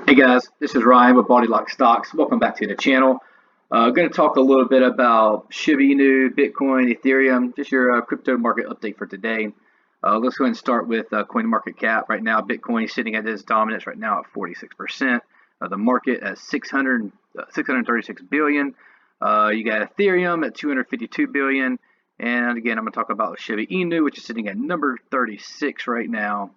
Hey guys, this is Ryan with BaldyLocks Stocks. Welcome back to the channel. Going to talk a little bit about Shib, Bitcoin, Ethereum, just your crypto market update for today. Let's go ahead and start with coin market cap. Right now, Bitcoin is sitting at its dominance right now at 46%. The market at 636 billion. You got Ethereum at 252 billion. And again, I'm going to talk about Shib Inu, which is sitting at number 36 right now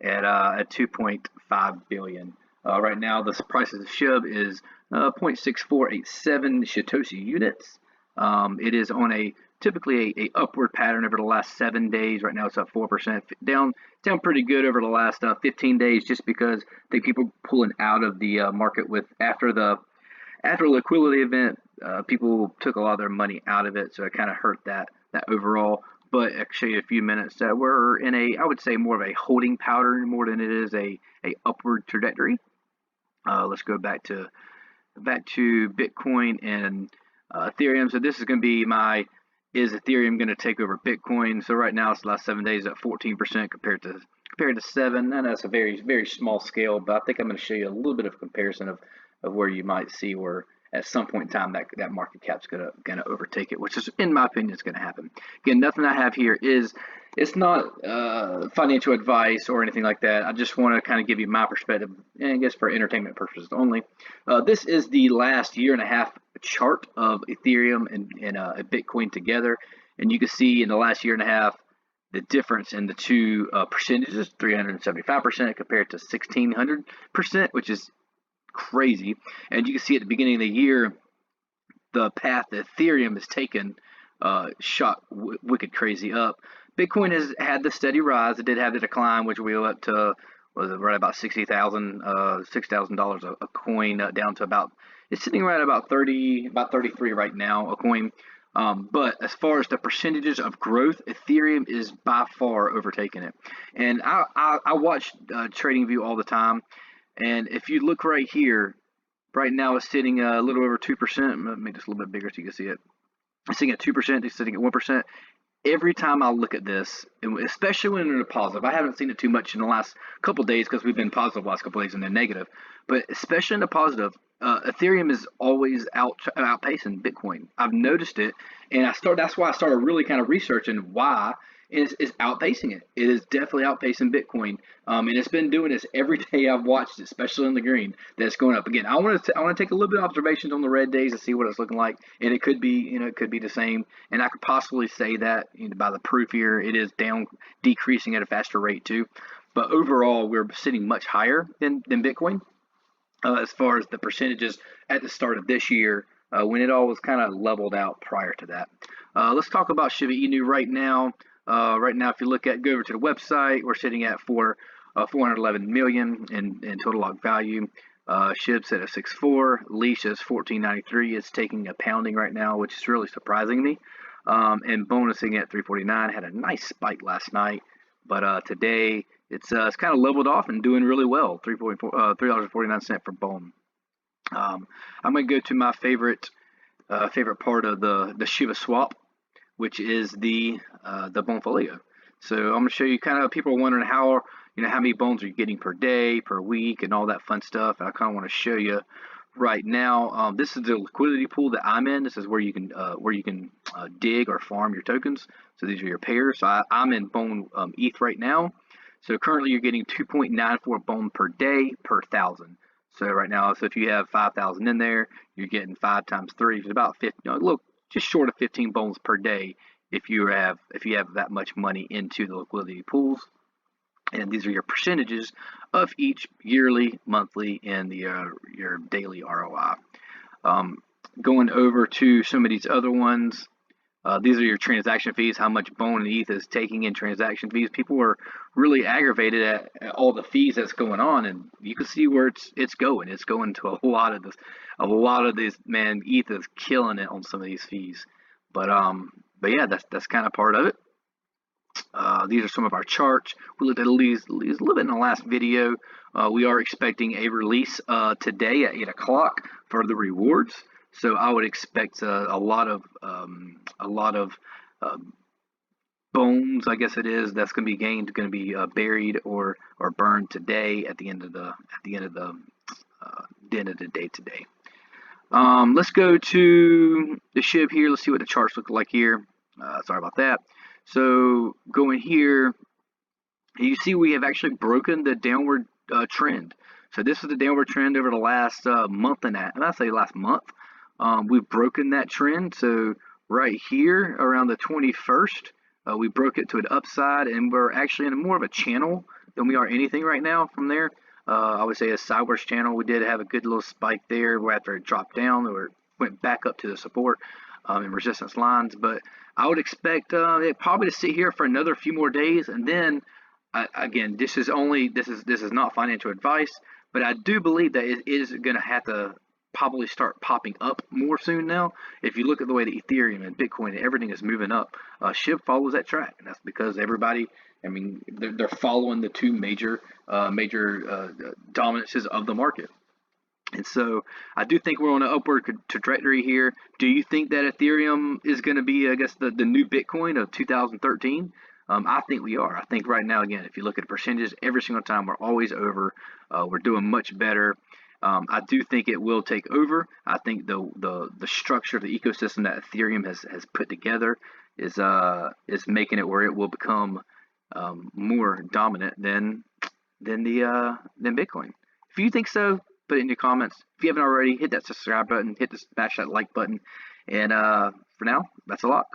at 2.5 billion. Right now, the price of the Shib is 0.6487 Satoshi units. It is on typically a upward pattern over the last 7 days. Right now, it's up 4%, down pretty good over the last 15 days, just because they people pulling out of the market with after the liquidity event. People took a lot of their money out of it, so it kind of hurt that overall. But actually, a few minutes that we're in I would say more of a holding pattern more than it is a upward trajectory. Let's go back to Bitcoin and Ethereum. So this is going to be is Ethereum going to take over Bitcoin? So right now, it's the last 7 days at 14% compared to 7, and that's a very small scale. But I think I'm going to show you a little bit of comparison of where you might see where at some point in time that market cap's gonna overtake it, which is, in my opinion, is going to happen. Again, nothing I have here it's not financial advice or anything like that. I just want to kind of give you my perspective, and I guess for entertainment purposes only. This is the last year and a half chart of Ethereum and Bitcoin together, and you can see in the last year and a half the difference in the two percentages: 375% compared to 1600%, which is crazy. And you can see at the beginning of the year, the path that Ethereum has taken shot wicked crazy up. Bitcoin has had the steady rise. It did have the decline, which we went up to right about $60,000 a coin, down to about, it's sitting right about 33 right now a coin. But as far as the percentages of growth, Ethereum is by far overtaking it. And I watch TradingView all the time, and if you look right here, right now it's sitting a little over 2%. Let me make this a little bit bigger so you can see it. It's sitting at 2%. It's sitting at 1%. Every time I look at this, especially when they're positive, I haven't seen it too much in the last couple of days because we've been positive the last couple of days and then negative. But especially in the positive, Ethereum is always outpacing Bitcoin. I've noticed it, and that's why I started really kind of researching why is outpacing it. It is definitely outpacing Bitcoin, and it's been doing this every day I've watched it, especially in the green. That's going up again. I want to take a little bit of observations on the red days to see what it's looking like, and it could be the same. And I could possibly say that by the proof here, it is decreasing at a faster rate too. But overall, we're sitting much higher than Bitcoin as far as the percentages at the start of this year, when it all was kind of leveled out prior to that. Let's talk about Shib Inu right now. Right now, if you go over to the website, we're sitting at 411 million in total log value. Shib set at 6.4. Leash is 14.93. It's taking a pounding right now, which is really surprising me. And bonusing at 3.49. Had a nice spike last night, but today it's kind of leveled off and doing really well. $3.49 for bone. I'm going to go to my favorite part of the Shiba swap, which is the Bonefolio. So I'm going to show you kind of, people are wondering how many bones are you getting per day, per week, and all that fun stuff. And I kind of want to show you right now. This is the liquidity pool that I'm in. This is where you can dig or farm your tokens. So these are your pairs. So I'm in Bone ETH right now. So currently you're getting 2.94 bone per day per 1,000. So right now, if you have 5,000 in there, you're getting 5 times 3. It's about 50. Look, just short of 15 bones per day if you have that much money into the liquidity pools. And these are your percentages of each yearly, monthly, and your daily ROI. Going over to some of these other ones, these are your transaction fees, how much Bone and ETH is taking in transaction fees. People are really aggravated at all the fees that's going on, and you can see where it's going. It's going to a lot of this. Man, ETH is killing it on some of these fees. But yeah, that's kind of part of it. These are some of our charts. We looked at these a little bit in the last video. We are expecting a release today at 8 o'clock for the rewards. So I would expect a lot of bones, I guess it is, that's going to be gained, going to be buried or burned today at the end of the the end of the day today. Let's go to the Shib here. Let's see what the charts look like here. Sorry about that. So going here, you see we have actually broken the downward trend. So this is the downward trend over the last month and I say last month. We've broken that trend. So right here around the 21st, we broke it to an upside, and we're actually in more of a channel than we are anything right now from there. I would say a sideways channel. We did have a good little spike there where after it dropped down or went back up to the support and resistance lines. But I would expect it probably to sit here for another few more days, and then again, this is not financial advice, but I do believe that it is going to have to probably start popping up more soon now. If you look at the way the Ethereum and Bitcoin and everything is moving up, Shib follows that track, and that's because everybody, I mean, they're following the two major dominances of the market. And so I do think we're on an upward trajectory here. Do you think that Ethereum is going to be, I guess, the new Bitcoin of 2013? I think we are. I think right now, again, if you look at the percentages, every single time we're always over. We're doing much better. I do think it will take over. I think the structure of the ecosystem that Ethereum has put together is making it where it will become more dominant than Bitcoin. If you think so, put it in your comments. If you haven't already, hit that subscribe button, smash that like button, and for now, that's a lock.